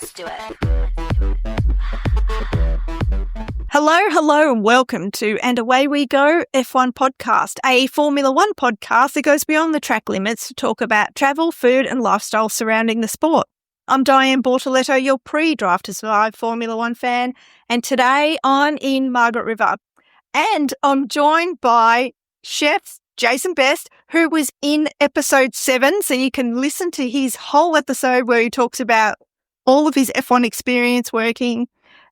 Let's do it. Hello, and welcome to And Away We Go F1 Podcast, a Formula One podcast that goes beyond the track limits to talk about travel, food and lifestyle surrounding the sport. I'm Diane Bortoletto, your pre-Drive to Survive Formula One fan, and today I'm in Margaret River. And I'm joined by Chef Jason Best, who was in episode 7, so you can listen to his whole episode where he talks about all of his F1 experience working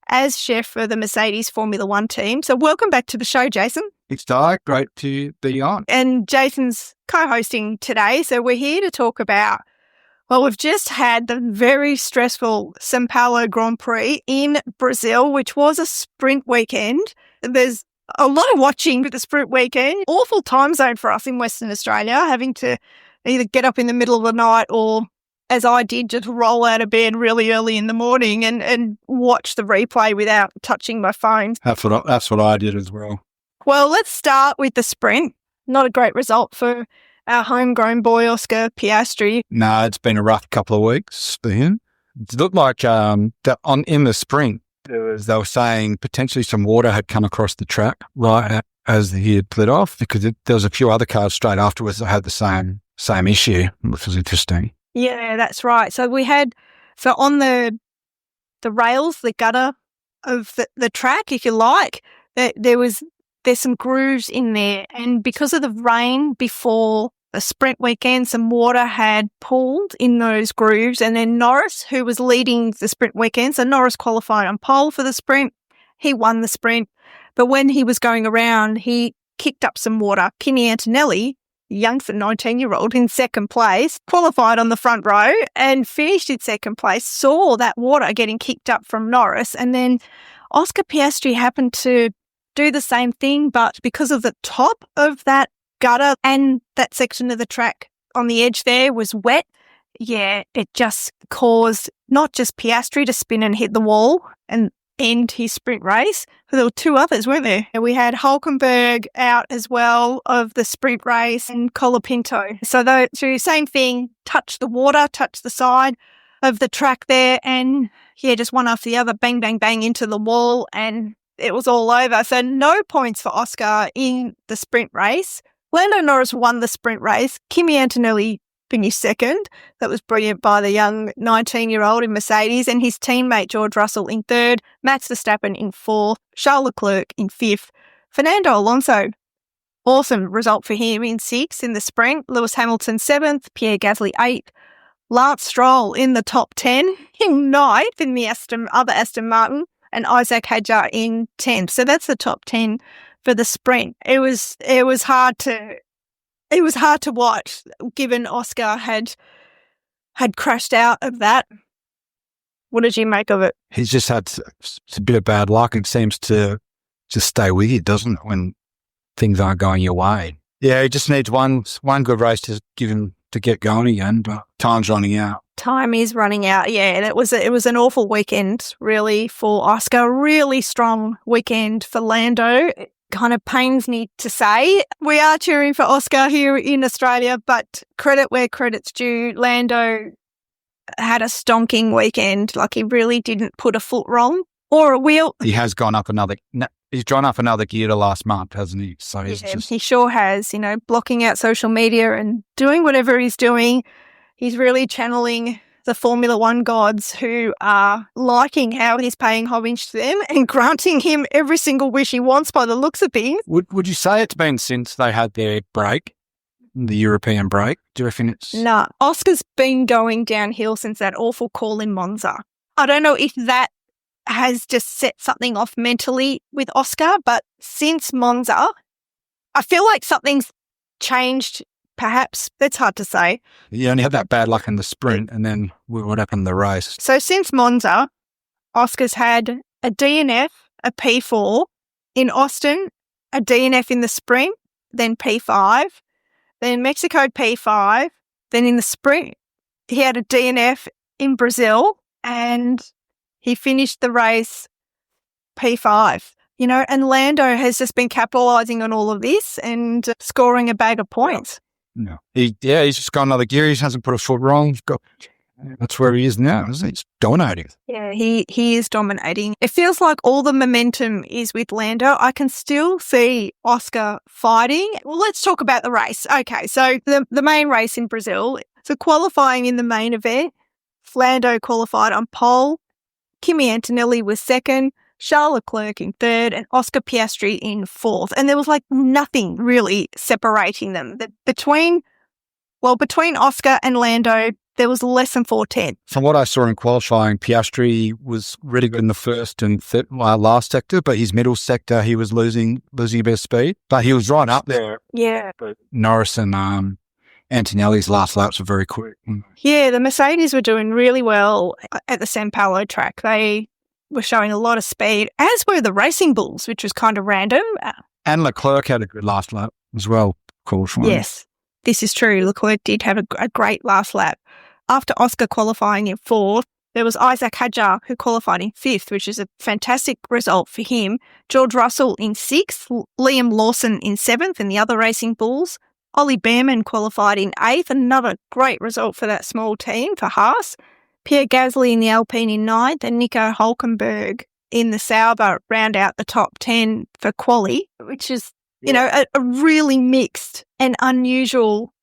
as chef for the Mercedes Formula One team. So welcome back to the show, Jason. It's Di, great to be on. And Jason's co-hosting today, so we're here to talk about, well, we've just had the very stressful Sao Paolo Grand Prix in Brazil, which was a sprint weekend. There's a lot of watching with the sprint weekend. Awful time zone for us in Western Australia, having to either get up in the middle of the night or, as I did, just roll out of bed really early in the morning and watch the replay without touching my phone. That's what I did as well. Well, let's start with the sprint. Not a great result for our homegrown boy, Oscar Piastri. No, it's been a rough couple of weeks for him. It looked like in the sprint, they were saying potentially some water had come across the track right as he had split off, because there was a few other cars straight afterwards that had the same issue, which was interesting. Yeah, that's right. So on the rails, the gutter of the track, if you like, there's some grooves in there. And because of the rain before the sprint weekend, some water had pooled in those grooves. And then Norris, who was leading the sprint weekend, so Norris qualified on pole for the sprint. He won the sprint. But when he was going around, he kicked up some water. Kimi Antonelli, young for 19-year-old, in second place, qualified on the front row and finished in second place, saw that water getting kicked up from Norris. And then Oscar Piastri happened to do the same thing, but because of the top of that gutter and that section of the track on the edge there was wet, yeah, it just caused not just Piastri to spin and hit the wall and end his sprint race, but there were two others, weren't there? And we had Hulkenberg out as well of the sprint race and Colapinto. So the same thing, touched the water, touched the side of the track there, and yeah, just one after the other, bang, bang, bang into the wall, and it was all over. So no points for Oscar in the sprint race. Lando Norris won the sprint race. Kimi Antonelli finished second. That was brilliant by the young 19-year-old in Mercedes, and his teammate George Russell in third, Max Verstappen in fourth, Charles Leclerc in fifth, Fernando Alonso, awesome result for him, in sixth in the sprint, Lewis Hamilton seventh, Pierre Gasly eighth, Lance Stroll in the top 10, in ninth in the other Aston Martin, and Isaac Hadjar in 10th. So that's the top 10 for the sprint. It was hard to watch, given Oscar had crashed out of that. What did you make of it? He's just had a bit of bad luck. It seems to just stay with you, doesn't it, when things aren't going your way? Yeah, he just needs one good race to give him to get going again, but time's running out. Time is running out, yeah. And it was an awful weekend, really, for Oscar. Really strong weekend for Lando. It kind of pains me to say. We are cheering for Oscar here in Australia, but credit where credit's due. Lando had a stonking weekend. Like, he really didn't put a foot wrong or a wheel. He has gone up another gear the last month, hasn't he? So he sure has, blocking out social media and doing whatever he's doing. He's really channeling the Formula One gods, who are liking how he's paying homage to them and granting him every single wish he wants by the looks of things. Would you say it's been since they had their break, the European break? Do you reckon it's... No, Oscar's been going downhill since that awful call in Monza. I don't know if that has just set something off mentally with Oscar, but since Monza, I feel like something's changed. Perhaps. That's hard to say. You only had that bad luck in the sprint, and then what happened in the race? So since Monza, Oscar's had a DNF, a P4. In Austin, a DNF in the sprint, then P5. Then Mexico, P5. Then in the sprint, he had a DNF in Brazil, and he finished the race P5. And Lando has just been capitalising on all of this and scoring a bag of points. No. He's just got another gear. He hasn't put a foot wrong. He's got That's where he is now, isn't he? He's dominating. Yeah, he is dominating. It feels like all the momentum is with Lando. I can still see Oscar fighting. Well, let's talk about the race. Okay, so the main race in Brazil. So qualifying in the main event, Lando qualified on pole. Kimi Antonelli was second, Charles Leclerc in third, and Oscar Piastri in fourth. And there was like nothing really separating them. Between Oscar and Lando, there was less than 4/10. From what I saw in qualifying, Piastri was really good in the first and last sector, but his middle sector, he was losing a bit of speed. But he was right up there. Yeah. But Norris and Antonelli's last laps were very quick. Yeah, the Mercedes were doing really well at the Sao Paolo track. They were showing a lot of speed, as were the Racing Bulls, which was kind of random. And Leclerc had a good last lap as well, qualifying. Yes, this is true. Leclerc did have a great last lap. After Oscar qualifying in fourth, there was Isaac Hadjar, who qualified in fifth, which is a fantastic result for him. George Russell in sixth, Liam Lawson in seventh, and the other Racing Bulls. Ollie Behrman qualified in eighth, another great result for that small team for Haas. Pierre Gasly in the Alpine in ninth, and Nico Hülkenberg in the Sauber round out the top 10 for quali, which is, a really mixed and unusual,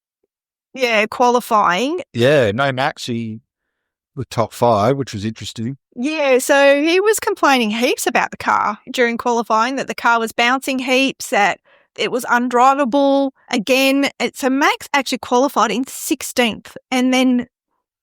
qualifying. Yeah, no Max, he was top 5, which was interesting. Yeah, so he was complaining heaps about the car during qualifying, that the car was bouncing heaps, that it was undrivable. Again, so Max actually qualified in 16th, and then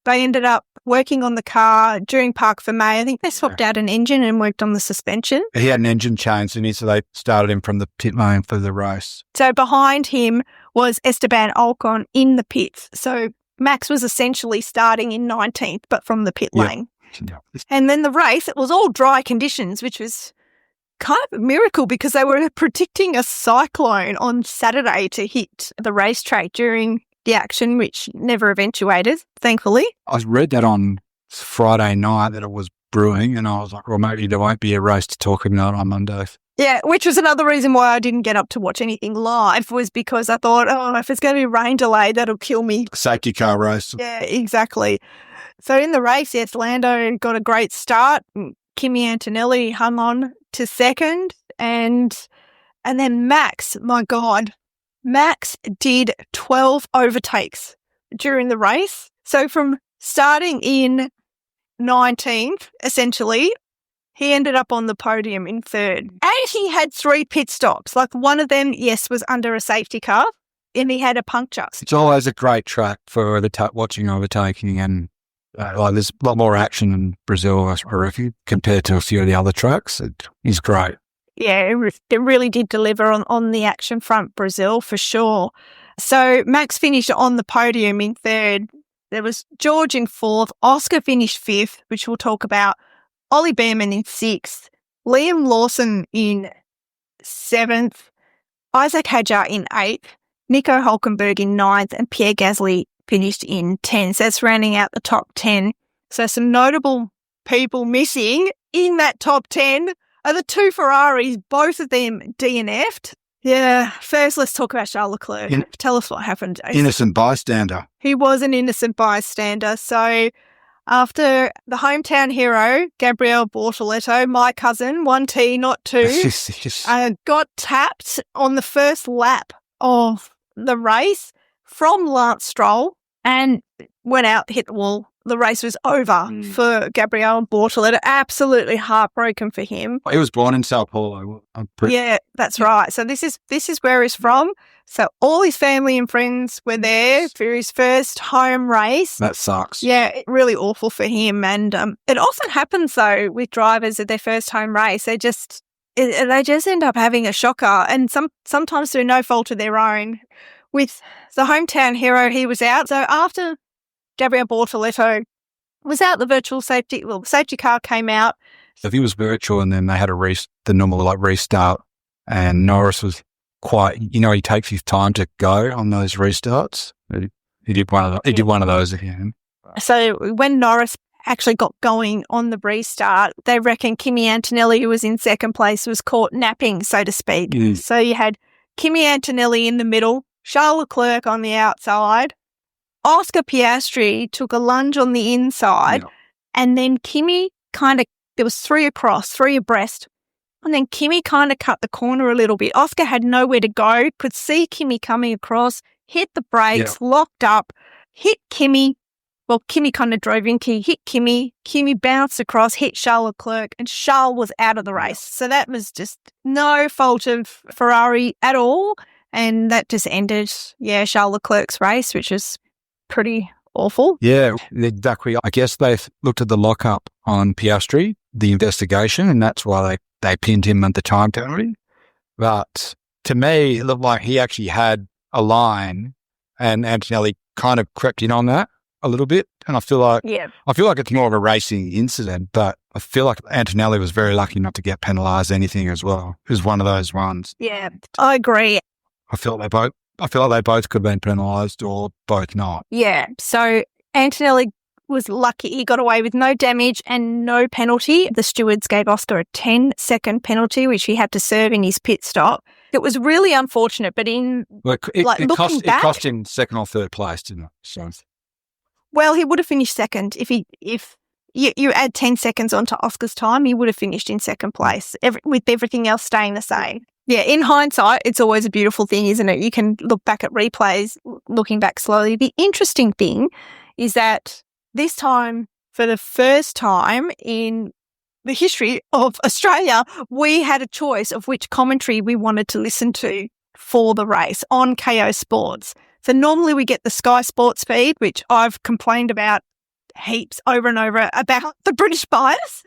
they ended up working on the car during Parc Fermé. I think they swapped out an engine and worked on the suspension. He had an engine change, and so they started him from the pit lane for the race. So behind him was Esteban Ocon in the pits. So Max was essentially starting in 19th, but from the pit lane. Yeah. And then the race, it was all dry conditions, which was kind of a miracle because they were predicting a cyclone on Saturday to hit the racetrack during the action, which never eventuated, thankfully. I read that on Friday night that it was brewing, and I was like, well, maybe there won't be a race to talk about on Monday. Yeah, which was another reason why I didn't get up to watch anything live, was because I thought, if it's going to be rain delay, that'll kill me. Safety car race. Yeah, exactly. So in the race, yes, Lando got a great start. Kimi Antonelli hung on to second, and then Max, my God, Max did 12 overtakes during the race. So from starting in 19th, essentially, he ended up on the podium in third. And he had 3 pit stops. Like one of them, yes, was under a safety car, and he had a puncture. It's always a great track for watching overtaking, and there's a lot more action in Brazil, I reckon, compared to a few of the other tracks. It is great. Yeah, it really did deliver on the action front, Brazil, for sure. So Max finished on the podium in third. There was George in fourth. Oscar finished fifth, which we'll talk about. Ollie Behrman in sixth. Liam Lawson in seventh. Isaac Hadjar in eighth. Nico Hülkenberg in ninth. And Pierre Gasly finished in 10th. So that's rounding out the top 10. So some notable people missing in that top 10 are the 2 Ferraris, both of them DNF'd. Yeah, first let's talk about Charles Leclerc. Tell us what happened, Jason. Innocent bystander. He was an innocent bystander. So after the hometown hero, Gabriele Bortoleto, my cousin, 1T, not 2, got tapped on the first lap of the race from Lance Stroll and went out, hit the wall. The race was over for Gabriele Bortoleto. Absolutely heartbroken for him. He was born in Sao Paulo. Yeah, that's right. So this is where he's from. So all his family and friends were there for his first home race. That sucks. Yeah, really awful for him. And it often happens though with drivers at their first home race. They just end up having a shocker, and sometimes through no fault of their own. With the hometown hero, he was out. So after Gabriele Bortoleto was out, the safety car came out. So if he was virtual, and then they had the normal restart, and Norris was quite, he takes his time to go on those restarts. He did one of those again. So when Norris actually got going on the restart, they reckon Kimi Antonelli, who was in second place, was caught napping, so to speak. Mm. So you had Kimi Antonelli in the middle, Charles Leclerc on the outside, Oscar Piastri took a lunge on the inside, and then Kimi there was three abreast, and then Kimi kind of cut the corner a little bit. Oscar had nowhere to go, could see Kimi coming across, hit the brakes, locked up, hit Kimi. Well, Kimi kind of drove in, hit Kimi. Kimi bounced across, hit Charles Leclerc, and Charles was out of the race. So that was just no fault of Ferrari at all. And that just ended, Charles Leclerc's race, which is pretty awful. Yeah, exactly. I guess they looked at the lockup on Piastri, the investigation, and that's why they pinned him at the time penalty. But to me, it looked like he actually had a line, and Antonelli kind of crept in on that a little bit. And I feel like it's more of a racing incident, but I feel like Antonelli was very lucky not to get penalised anything as well. It was one of those ones. Yeah, I agree. I feel like they both could have been penalised or both not. Yeah, so Antonelli was lucky he got away with no damage and no penalty. The stewards gave Oscar a 10-second penalty, which he had to serve in his pit stop. It was really unfortunate, but it cost him second or third place, didn't it? So. Well, he would have finished second if you add 10 seconds onto Oscar's time. He would have finished in second place, with everything else staying the same. Yeah, in hindsight, it's always a beautiful thing, isn't it? You can look back at replays, looking back slowly. The interesting thing is that this time, for the first time in the history of Australia, we had a choice of which commentary we wanted to listen to for the race on KO Sports. So normally we get the Sky Sports feed, which I've complained about heaps over and over about the British bias.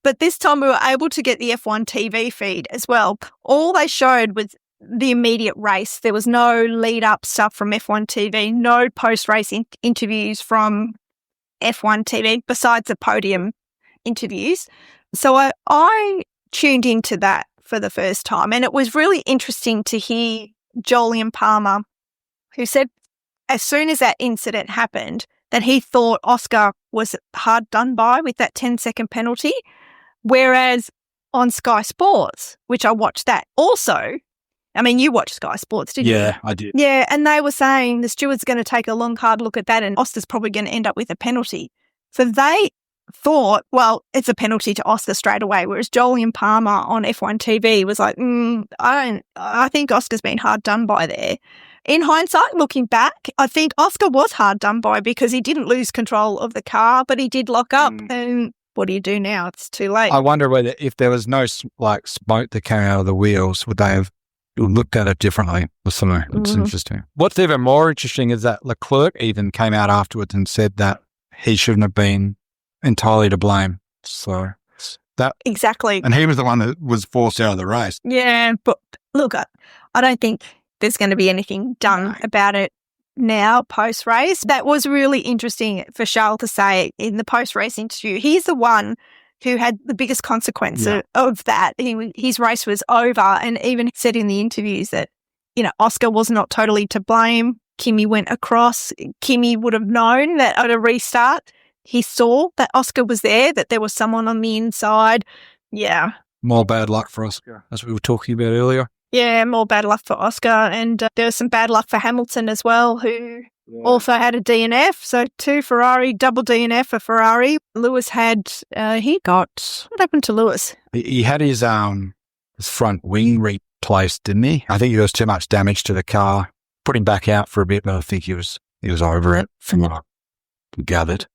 But this time we were able to get the F1 TV feed as well. All they showed was the immediate race. There was no lead-up stuff from F1 TV, no post-race interviews from F1 TV besides the podium interviews. So I tuned into that for the first time, and it was really interesting to hear Jolyon Palmer, who said as soon as that incident happened that he thought Oscar was hard done by with that 10-second penalty. Whereas on Sky Sports, which I watched that also, I mean, you watched Sky Sports, didn't you? Yeah, I did. Yeah, and they were saying the stewards are going to take a long, hard look at that and Oscar's probably going to end up with a penalty. So they thought, well, it's a penalty to Oscar straight away, whereas Jolyon Palmer on F1 TV was like, I think Oscar's been hard done by there. In hindsight, looking back, I think Oscar was hard done by because he didn't lose control of the car, but he did lock up and what do you do now? It's too late. I wonder whether if there was no smoke that came out of the wheels, would they have looked at it differently or something? It's interesting. What's even more interesting is that Leclerc even came out afterwards and said that he shouldn't have been entirely to blame. So that exactly, and he was the one that was forced out of the race. Yeah, but look, I don't think there's going to be anything done about it now post-race. That was really interesting for Charles to say in the post-race interview. He's the one who had the biggest consequence of that. His race was over, and even said in the interviews that, Oscar was not totally to blame. Kimi went across. Kimi would have known that at a restart, he saw that Oscar was there, that there was someone on the inside. Yeah. More bad luck for Oscar, as we were talking about earlier. Yeah, more bad luck for Oscar. And there was some bad luck for Hamilton as well, who also had a DNF. So 2 Ferrari, double DNF for Ferrari. Lewis had, what happened to Lewis? He had his front wing replaced, didn't he? I think there was too much damage to the car. Put him back out for a bit, but I think he was over it from what I gathered.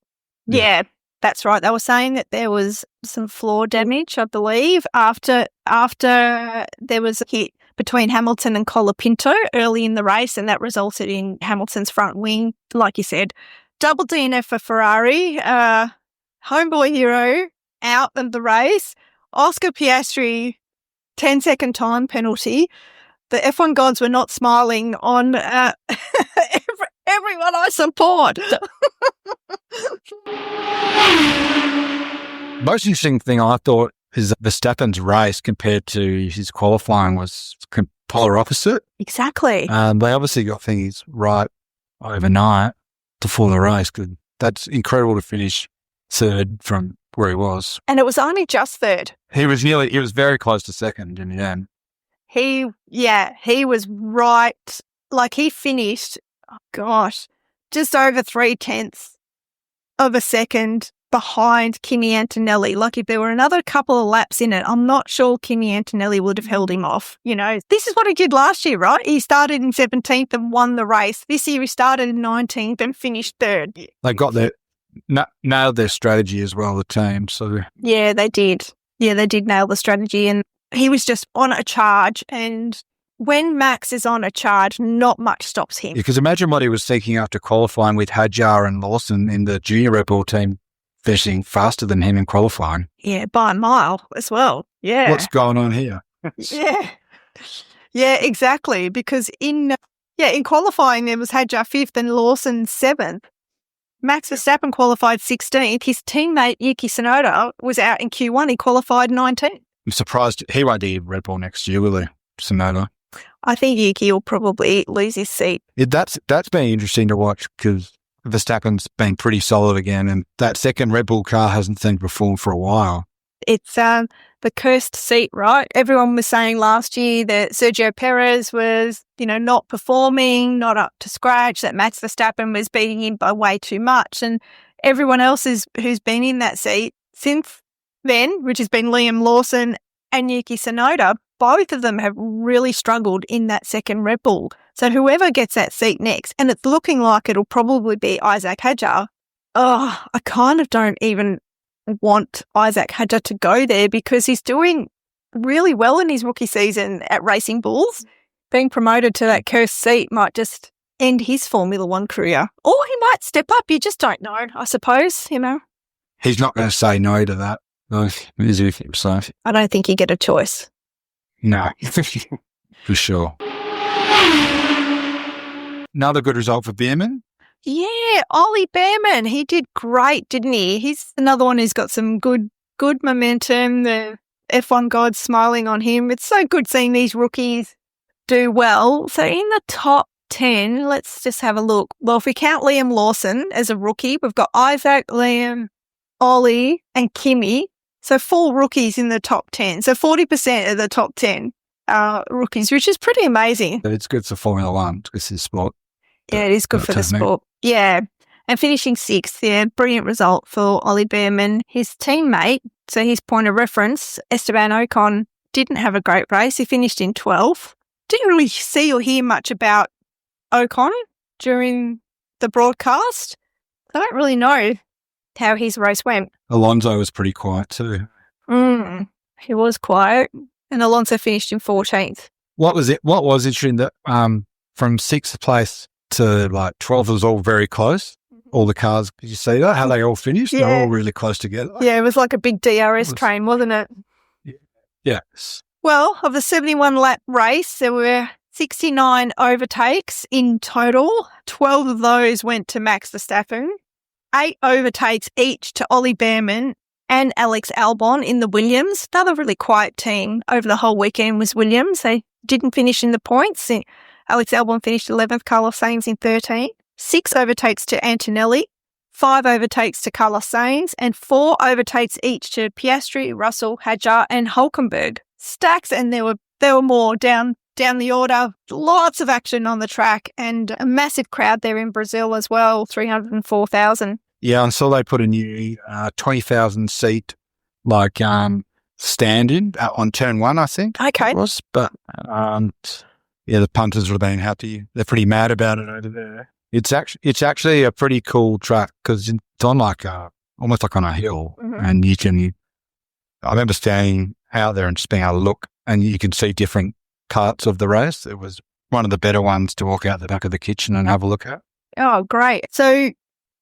Yeah, that's right. They were saying that there was some floor damage, I believe, after there was a hit between Hamilton and Colapinto early in the race, and that resulted in Hamilton's front wing, like you said. Double DNF for Ferrari, homeboy hero out of the race. Oscar Piastri, 10-second time penalty. The F1 gods were not smiling on everyone I support. Most interesting thing I thought is Verstappen's race compared to his qualifying was polar opposite. Exactly. They obviously got things right overnight before the race. That's incredible to finish third from where he was. And it was only just third. He was very close to second in the end. He was right. Like he finished, just over 0.3 of a second behind Kimi Antonelli. Like if there were another couple of laps in it, I'm not sure Kimi Antonelli would have held him off. You know, this is what he did last year, right? He started in 17th and won the race. This year he started in 19th and finished third. They got nailed their strategy as well, the team. So yeah, they did. Yeah, they did nail the strategy, and he was just on a charge. And when Max is on a charge, not much stops him. because imagine what he was seeking after qualifying with Hadjar and Lawson in the junior Red Bull team, finishing faster than him in qualifying. Yeah, by a mile as well. Yeah. What's going on here? Yeah. Yeah, exactly. Because in qualifying, there was Hadjar 5th and Lawson 7th. Max Verstappen qualified 16th. His teammate, Yuki Tsunoda, was out in Q1. He qualified 19th. I'm surprised he won't be Red Bull next year, will he, Tsunoda? I think Yuki will probably lose his seat. That's been interesting to watch because Verstappen's been pretty solid again, and that second Red Bull car hasn't seemed to perform for a while. It's the cursed seat, right? Everyone was saying last year that Sergio Perez was, not performing, not up to scratch, that Max Verstappen was beating him by way too much. And everyone else who's been in that seat since then, which has been Liam Lawson and Yuki Tsunoda, both of them have really struggled in that second Red Bull. So whoever gets that seat next, and it's looking like it'll probably be Isaac Hadjar, I kind of don't even want Isaac Hadjar to go there because he's doing really well in his rookie season at Racing Bulls. Being promoted to that cursed seat might just end his Formula One career. Or he might step up. You just don't know, I suppose, He's not going to say no to that. No, is he? So I don't think you get a choice. no, for sure. Another good result for Beerman. Yeah, Ollie Behrman, he did great, didn't he? He's another one who's got some good momentum. The F1 god's smiling on him. It's so good seeing these rookies do well. So in the top 10, let's just have a look. Well, if we count Liam Lawson as a rookie, we've got Isaac, Liam, Ollie and Kimi. So 4 rookies in the top 10. So 40% of the top 10 are rookies, which is pretty amazing. But it's good for Formula One because it's sport. Yeah, it is good for the sport. Yeah. And finishing 6th, yeah, brilliant result for Ollie Behrman. His teammate, so his point of reference, Esteban Ocon, didn't have a great race. He finished in 12th. Didn't really see or hear much about Ocon during the broadcast. I don't really know how his race went. Alonso was pretty quiet too. He was quiet. And Alonso finished in 14th. What was interesting that from 6th place to 12th was all very close. All the cars, did you see that? How they all finished? Yeah. They're all really close together. Yeah, it was like a big DRS train, wasn't it? Yes. Well, of the 71-lap race, there were 69 overtakes in total. 12 of those went to Max Verstappen. 8 overtakes each to Ollie Behrman and Alex Albon in the Williams. Another really quiet team over the whole weekend was Williams. They didn't finish in the points. Alex Albon finished 11th, Carlos Sainz in 13th. 6 overtakes to Antonelli, 5 overtakes to Carlos Sainz, and 4 overtakes each to Piastri, Russell, Hadjar, and Hulkenberg. Stacks, and there were more down the order. Lots of action on the track, and a massive crowd there in Brazil as well, 304,000. Yeah, and so they put a new 20,000 seat stand in on turn 1, I think. Okay. It was, but the punters would have been happy. They're pretty mad about it over there. It's actually a pretty cool track because it's on almost like on a hill, and I remember standing out there and just being able to look, and you can see different parts of the race. It was one of the better ones to walk out the back of the kitchen and have a look at. Oh, great. So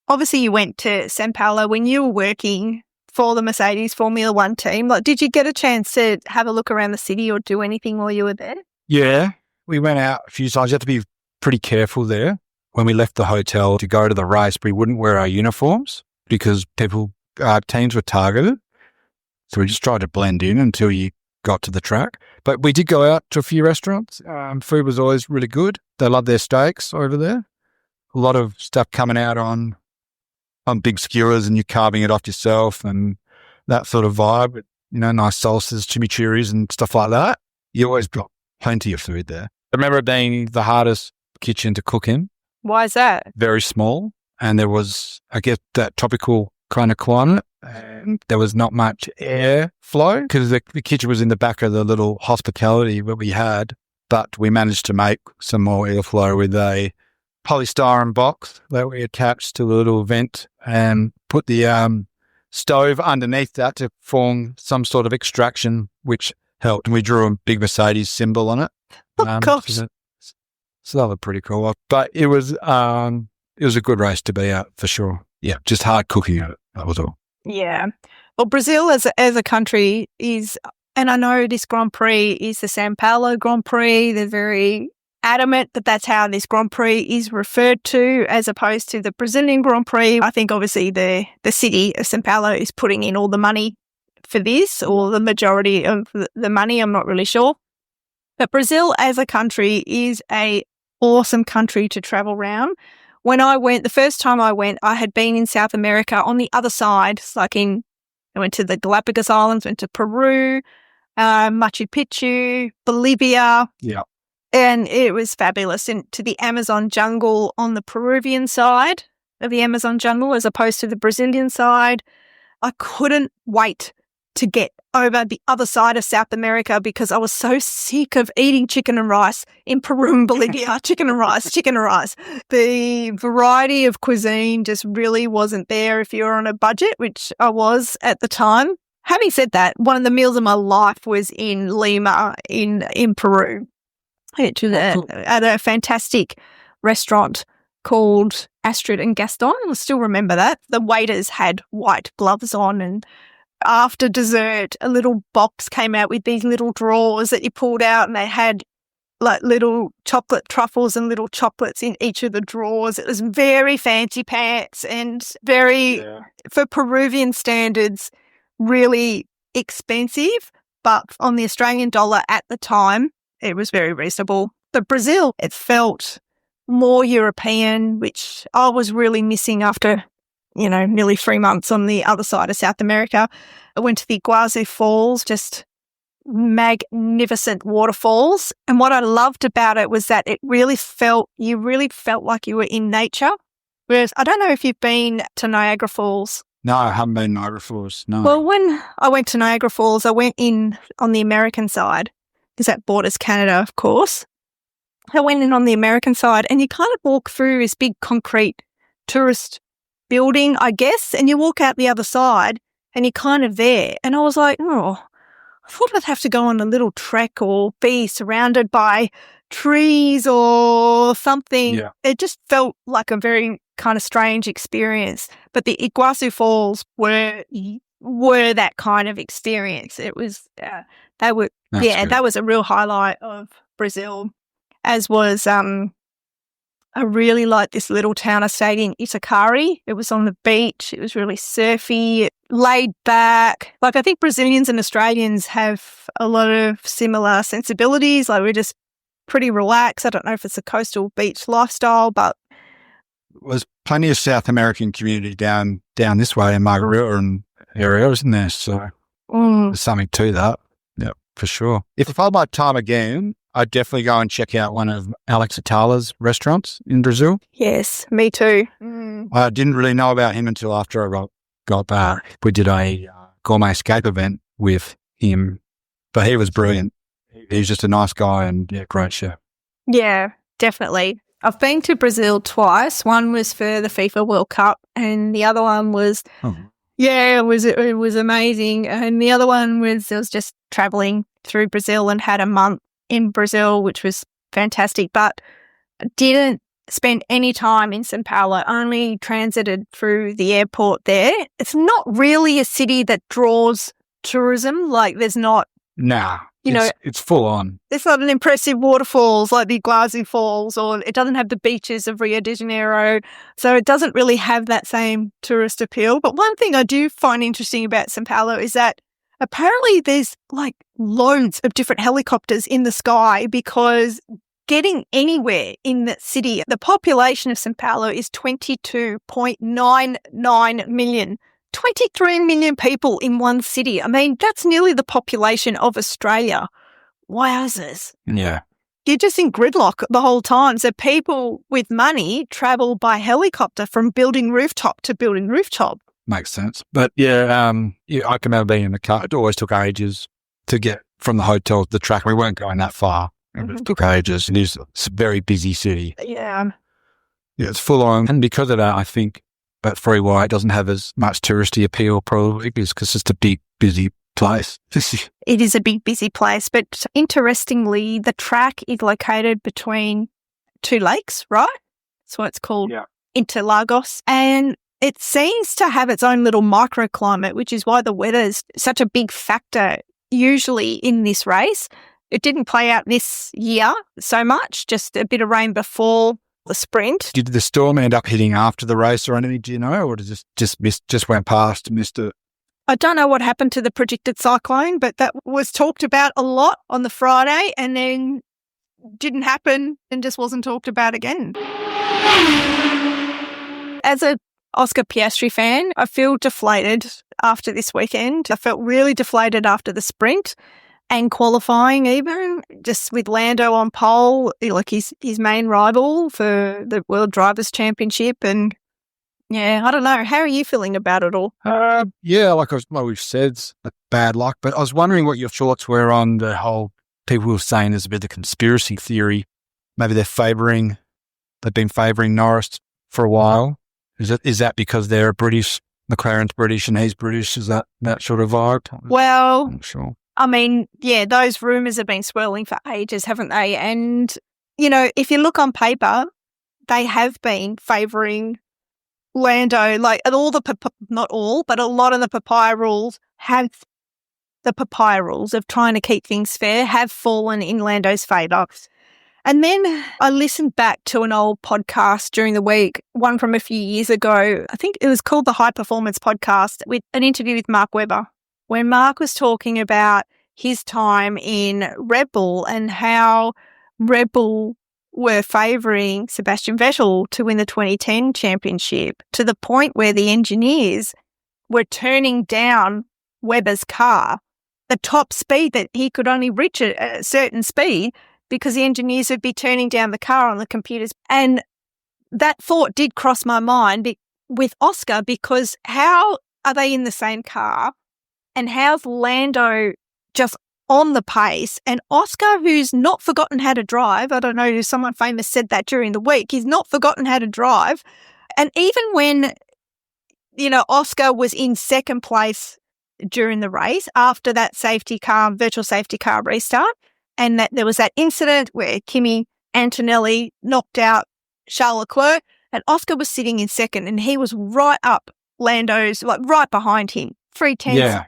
obviously you went to Sao Paolo when you were working for the Mercedes Formula One team. Did you get a chance to have a look around the city or do anything while you were there? Yeah, we went out a few times. You have to be pretty careful there. When we left the hotel to go to the race, we wouldn't wear our uniforms because teams were targeted. So we just tried to blend in until you got to the track. But we did go out to a few restaurants. Food was always really good. They love their steaks over there. A lot of stuff coming out on big skewers, and you're carving it off yourself and that sort of vibe. With, nice salsas, chimichurris and stuff like that. You always got plenty of food there. I remember it being the hardest kitchen to cook in. Why is that? Very small. And there was, I guess, that tropical kind of climate. And there was not much air flow because the kitchen was in the back of the little hospitality that we had. But we managed to make some more airflow with a polystyrene box that we attached to the little vent and put the stove underneath that to form some sort of extraction, which helped. And we drew a big Mercedes symbol on it. Oh, gosh. So that was pretty cool. But it was a good race to be at for sure. Yeah, just hard cooking at it. That was all. Yeah. Well, Brazil as a country is, and I know this Grand Prix is the Sao Paolo Grand Prix. They're very adamant that that's how this Grand Prix is referred to as opposed to the Brazilian Grand Prix. I think obviously the city of Sao Paulo is putting in all the money for this, or the majority of the money. I'm not really sure. But Brazil as a country is a awesome country to travel around. When I went, the first time I went, I had been in South America on the other side. I went to the Galapagos Islands, went to Peru, Machu Picchu, Bolivia. Yeah. And it was fabulous. And to the Amazon jungle on the Peruvian side of the Amazon jungle as opposed to the Brazilian side. I couldn't wait to get over the other side of South America because I was so sick of eating chicken and rice in Peru and Bolivia. Chicken and rice. The variety of cuisine just really wasn't there if you were on a budget, which I was at the time. Having said that, one of the meals of my life was in Lima in Peru. It was at a fantastic restaurant called Astrid and Gaston. I still remember that. The waiters had white gloves on, and after dessert, a little box came out with these little drawers that you pulled out, and they had like little chocolate truffles and little chocolates in each of the drawers. It was very fancy pants and very, for Peruvian standards, really expensive. But on the Australian dollar at the time, it was very reasonable. But Brazil, it felt more European, which I was really missing after, nearly 3 months on the other side of South America. I went to the Iguazu Falls, just magnificent waterfalls. And what I loved about it was that you really felt like you were in nature. Whereas I don't know if you've been to Niagara Falls. No, I haven't been to Niagara Falls, no. Well, when I went to Niagara Falls, I went in on the American side, because that borders Canada, of course. I went in on the American side, and you kind of walk through this big concrete tourist building, I guess, and you walk out the other side, and you're kind of there. And I was like, I thought I'd have to go on a little trek or be surrounded by trees or something. Yeah. It just felt like a very kind of strange experience. But the Iguazu Falls were that kind of experience. It was, that was a real highlight of Brazil, as was, I really liked this little town I stayed in, Itacari. It was on the beach. It was really surfy, laid back. Like, I think Brazilians and Australians have a lot of similar sensibilities. Like, we're just pretty relaxed. I don't know if it's a coastal beach lifestyle, but there's plenty of South American community down this way in Margarita and area, isn't there? So there's something to that. Yeah, for sure. If I had my time again, I'd definitely go and check out one of Alex Atala's restaurants in Brazil. Yes, me too. I didn't really know about him until after I got back. We did a gourmet escape event with him, but he was brilliant. He's just a nice guy and great chef. Yeah, definitely. I've been to Brazil twice. One was for the FIFA World Cup, and the other one was, it was amazing. And the other one was just traveling through Brazil and had a month in Brazil, which was fantastic, but didn't spend any time in Sao Paulo, only transited through the airport there. It's not really a city that draws tourism. Like, there's not... Nah, it's full on. There's not an impressive waterfalls like the Iguazu Falls, or it doesn't have the beaches of Rio de Janeiro. So it doesn't really have that same tourist appeal. But one thing I do find interesting about Sao Paulo is that apparently there's like loads of different helicopters in the sky, because getting anywhere in the city, the population of Sao Paulo is 22.99 million. 23 million people in one city. I mean, that's nearly the population of Australia. Wowzers. Yeah. you're just in gridlock the whole time. So people with money travel by helicopter from building rooftop to building rooftop. Makes sense. But yeah, I can remember being in the car. It always took ages to get from the hotel to the track. We weren't going that far. It took ages. It's a very busy city. Yeah. Yeah, it's full on. And because of that, I think that Freeway doesn't have as much touristy appeal probably because it's a big, busy place. It is a big, busy place. But interestingly, the track is located between two lakes, right? That's why it's called Interlagos. And it seems to have its own little microclimate, which is why the weather is such a big factor usually in this race. It didn't play out this year so much, just a bit of rain before the sprint. Did the storm end up hitting after the race or anything, do you know, or did it just went past and missed it? I don't know what happened to the predicted cyclone, but that was talked about a lot on the Friday and then didn't happen and just wasn't talked about again. As a Oscar Piastri fan, I feel deflated after this weekend. I felt really deflated after the sprint and qualifying even, just with Lando on pole, like his main rival for the World Drivers' Championship. And yeah, I don't know. How are you feeling about it all? Yeah, like we've said, it's bad luck. But I was wondering what your thoughts were on the whole, people were saying there's a bit of conspiracy theory. Maybe they've been favouring Norris for a while. Is that because they're British, McLaren's British and he's British? Is that sort of vibe? Well, I'm not sure. I mean, yeah, those rumours have been swirling for ages, haven't they? And, you know, if you look on paper, they have been favouring Lando. Like, not all, but a lot of the papaya rules of trying to keep things fair have fallen in Lando's favour. And then I listened back to an old podcast during the week, one from a few years ago. I think it was called the High Performance Podcast, with an interview with Mark Webber, when Mark was talking about his time in Red Bull and how Red Bull were favouring Sebastian Vettel to win the 2010 championship, to the point where the engineers were turning down Webber's car, the top speed that he could only reach at a certain speed, because the engineers would be turning down the car on the computers. And that thought did cross my mind with Oscar, because how are they in the same car? And how's Lando just on the pace? And Oscar, who's not forgotten how to drive, I don't know if someone famous said that during the week, he's not forgotten how to drive. And even when, you know, Oscar was in second place during the race after that virtual safety car restart, and that there was that incident where Kimi Antonelli knocked out Charles Leclerc, and Oscar was sitting in second, and he was right up Lando's, like right behind him, 3 tenths,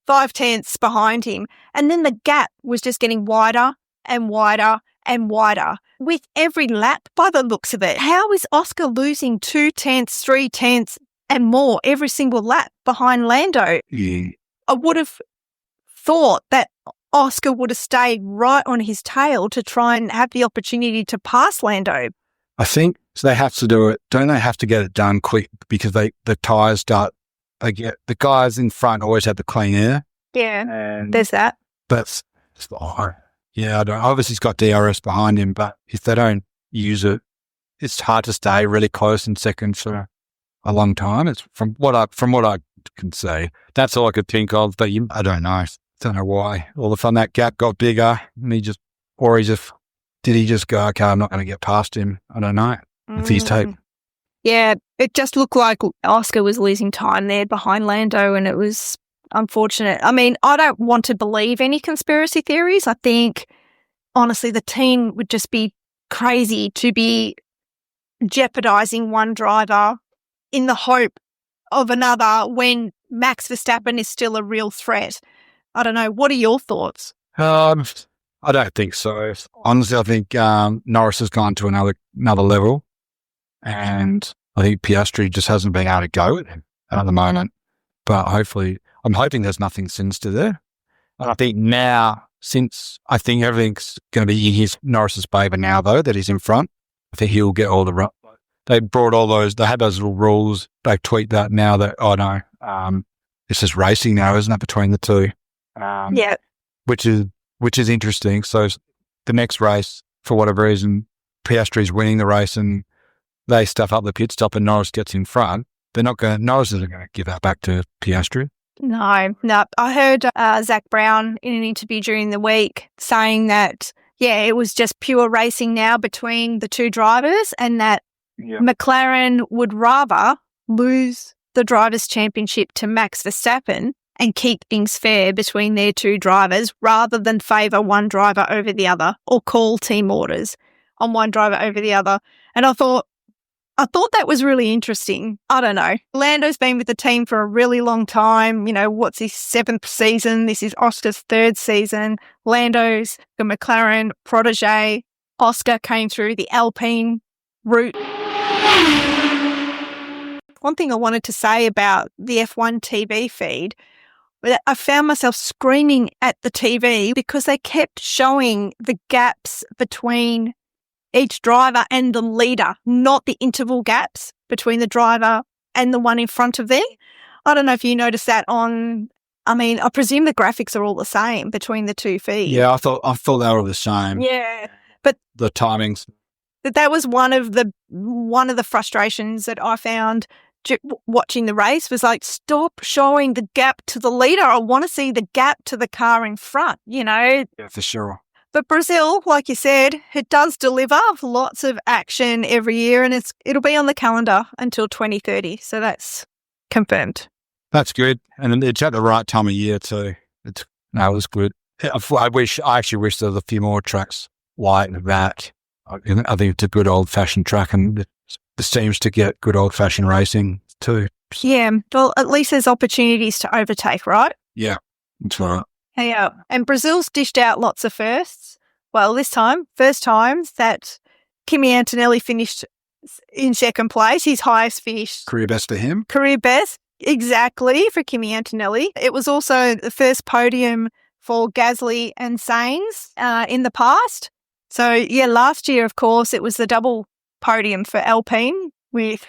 5 tenths behind him. And then the gap was just getting wider and wider and wider with every lap by the looks of it. How is Oscar losing 2 tenths, 3 tenths and more every single lap behind Lando? Yeah. I would have thought that Oscar would have stayed right on his tail to try and have the opportunity to pass Lando. I think so. They have to do it. Don't they have to get it done quick, because the tyres start. The guys in front always have the clean air. Yeah, and there's that. That's yeah. I don't. Obviously, he's got DRS behind him, but if they don't use it, it's hard to stay really close in second for a long time. It's from what I can say. That's all I could think of. But I don't know. Don't know why. All of a sudden that gap got bigger, and did he just go, okay, I'm not going to get past him? I don't know. It's his tape. Yeah, it just looked like Oscar was losing time there behind Lando, and it was unfortunate. I mean, I don't want to believe any conspiracy theories. I think, honestly, the team would just be crazy to be jeopardising one driver in the hope of another when Max Verstappen is still a real threat. I don't know. What are your thoughts? I don't think so. Honestly, I think Norris has gone to another level, and I think Piastri just hasn't been able to go with him at the moment. But hopefully, I'm hoping there's nothing sinister there. And I think now, since I think everything's going to be in Norris's favour now, though, that he's in front, I think he'll get all the. They brought all those. They had those little rules. They tweet that now that this is racing now, isn't it, between the two? Yeah, which is interesting. So the next race, for whatever reason, Piastri's winning the race and they stuff up the pit stop and Norris gets in front, Norris isn't going to give that back to Piastri. No. I heard Zach Brown in an interview during the week saying that, it was just pure racing now between the two drivers and that McLaren would rather lose the Drivers' Championship to Max Verstappen and keep things fair between their two drivers rather than favour one driver over the other or call team orders on one driver over the other. And I thought that was really interesting. I don't know. Lando's been with the team for a really long time. What's his 7th season? This is Oscar's 3rd season. Lando's the McLaren protege. Oscar came through the Alpine route. One thing I wanted to say about the F1 TV feed, I found myself screaming at the TV because they kept showing the gaps between each driver and the leader, not the interval gaps between the driver and the one in front of them. I don't know if you noticed that I presume the graphics are all the same between the two feeds. Yeah, I thought they were all the same. Yeah. But the timings. That was one of the frustrations that I found watching the race was like, stop showing the gap to the leader. I want to see the gap to the car in front, Yeah, for sure. But Brazil, like you said, it does deliver lots of action every year and it'll be on the calendar until 2030. So that's confirmed. That's good. And it's at the right time of year too. That was good. I actually wish there was a few more tracks like that. I think it's a good old-fashioned track and it seems to get good old-fashioned racing too. Yeah, well, at least there's opportunities to overtake, right? Yeah, that's right. Yeah, and Brazil's dished out lots of firsts. Well, this time, first times that Kimi Antonelli finished in 2nd place, his highest finish. Career best for him. Career best, exactly, for Kimi Antonelli. It was also the first podium for Gasly and Sainz in the past. So, last year, of course, it was the double podium for Alpine with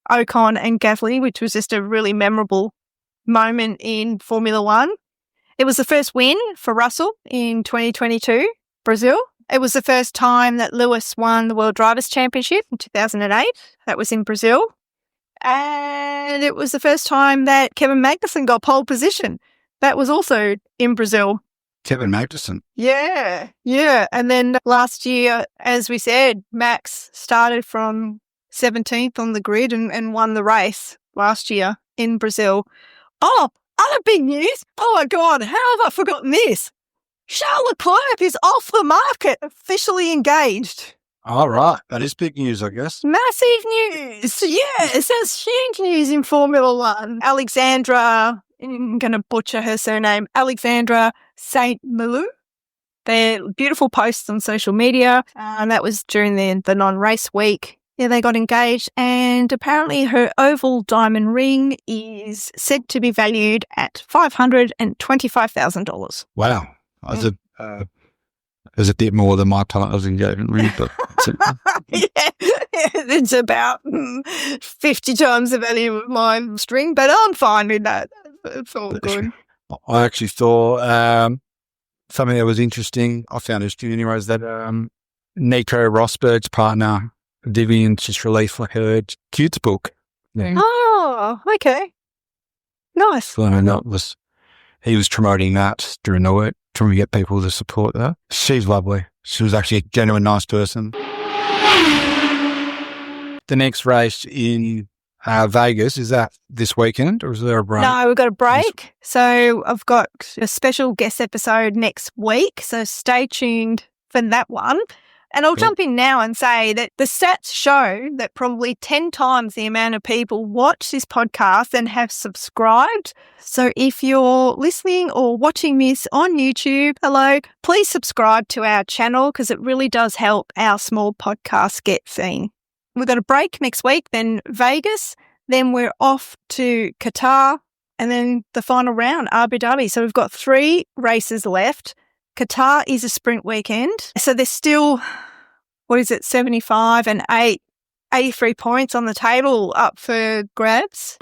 Ocon and Gasly, which was just a really memorable moment in Formula One. It was the first win for Russell in 2022, Brazil. It was the first time that Lewis won the World Drivers' Championship in 2008. That was in Brazil. And it was the first time that Kevin Magnussen got pole position. That was also in Brazil. Kevin Magnussen. Yeah. And then last year, as we said, Max started from 17th on the grid and won the race last year in Brazil. Oh, other big news. Oh my God, how have I forgotten this? Charles Leclerc is off the market, officially engaged. All right. That is big news, I guess. Massive news. Yes, that's huge news in Formula One. Alexandra, I'm going to butcher her surname, Alexandra Saint Malou. They're beautiful posts on social media, and that was during the non-race week. Yeah, they got engaged, and apparently her oval diamond ring is said to be valued at $525,000. Wow. It was a bit more than my partner's engagement ring, but it's about 50 times the value of my string, but I'm fine with that. It's all good. I actually thought something that was interesting, I found interesting anyways, that Nico Rosberg's partner, Vivian, just released like her Cutes book. Yeah. Oh, okay. Nice. So he was promoting that during the week, trying to get people to support that. She's lovely. She was actually a genuine nice person. The next race in Vegas, is that this weekend or is there a break? No, we've got a break. So I've got a special guest episode next week. So stay tuned for that one. And I'll jump in now and say that the stats show that probably 10 times the amount of people watch this podcast and have subscribed. So if you're listening or watching this on YouTube, hello, please subscribe to our channel because it really does help our small podcast get seen. We've got a break next week, then Vegas, then we're off to Qatar, and then the final round, Abu Dhabi. So we've got 3 races left. Qatar is a sprint weekend. So there's still, 75 and 83 points on the table up for grabs.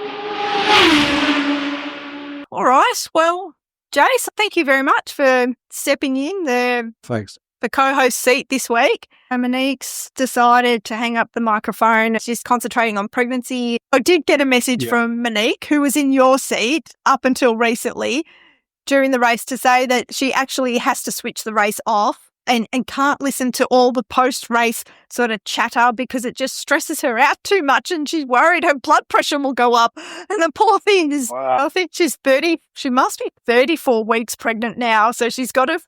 All right. Well, Jace, thank you very much for stepping in there. Thanks. the co-host seat this week. And Monique's decided to hang up the microphone. She's concentrating on pregnancy. I did get a message from Monique, who was in your seat up until recently during the race, to say that she actually has to switch the race off and can't listen to all the post-race sort of chatter because it just stresses her out too much, and she's worried her blood pressure will go up. And the poor thing is, I think she's 30. She must be 34 weeks pregnant now, so she's got to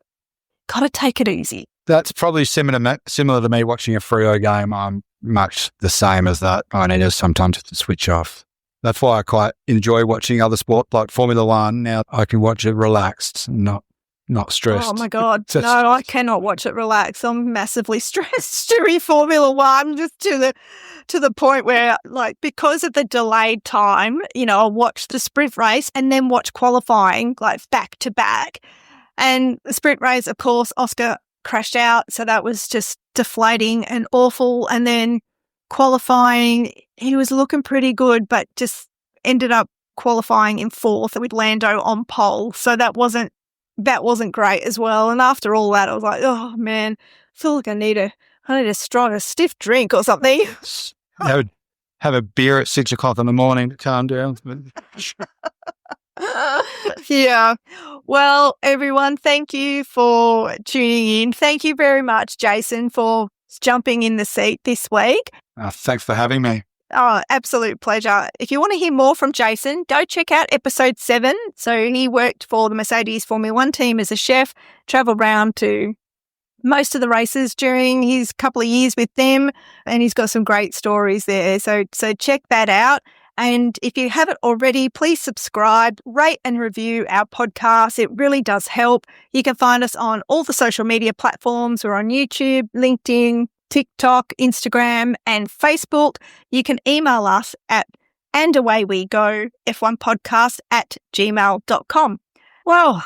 take it easy. That's probably similar to me watching a Freo game. I'm much the same as that. I need to sometimes to switch off. That's why I quite enjoy watching other sport like Formula One. Now I can watch it relaxed, not stressed. Oh my God. No, I cannot watch it relaxed. I'm massively stressed during Formula One, just to the point where, like, because of the delayed time, I'll watch the sprint race and then watch qualifying, like, back to back. And the sprint race, of course, Oscar crashed out. So that was just deflating and awful. And then qualifying, he was looking pretty good, but just ended up qualifying in fourth with Lando on pole. So that wasn't great as well. And after all that, I was like, oh man, I feel like I need a stiff drink or something. Have a beer at 6 o'clock in the morning to calm down. Yeah. Well, everyone, thank you for tuning in. Thank you very much, Jason, for jumping in the seat this week. Thanks for having me. Oh, absolute pleasure. If you want to hear more from Jason, go check out episode 7. So he worked for the Mercedes Formula One team as a chef, travelled around to most of the races during his couple of years with them, and he's got some great stories there. So check that out. And if you haven't already, please subscribe, rate and review our podcast. It really does help. You can find us on all the social media platforms. We're on YouTube, LinkedIn, TikTok, Instagram, and Facebook. You can email us at andawaywegof1podcast@gmail.com. Well,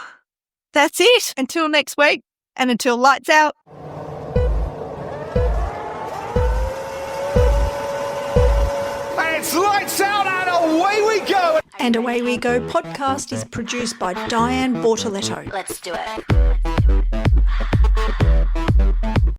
that's it. Until next week, and until lights out. It's lights out and away we go. And Away We Go podcast is produced by Diane Bortoletto. Let's do it.